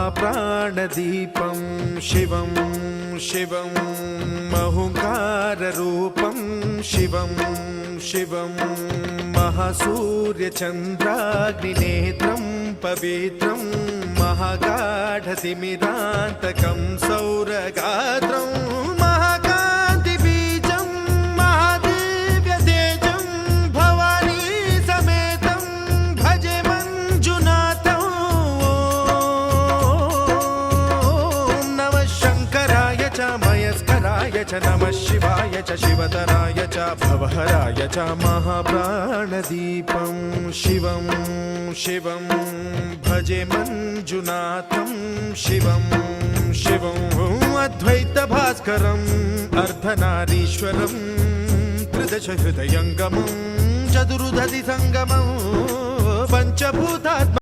महाप्राणदीपं शिवं शिवं महुङ्काररूपं शिवं शिवं महासूर्यचन्द्राग्निनेत्रं पवित्रं महागाढतिमिरान्तकं सौरगात्रं महाकान्तिबीजं महादिव्यतेजं भवानी समेतं भजे मञ्जुनाथं। ॐ नमः शङ्कराय च मयस्कराय च नमः शिवाय च शिवतराय च भवहराय च महाप्राणदीपं शिवं शिवं भजे मञ्जुनाथं शिवं शिवं अद्वैतभास्करम् अर्धनारीश्वरं त्रिदशहृदयङ्गमं चतुर्दधिसङ्गमं पञ्चभूतात्मा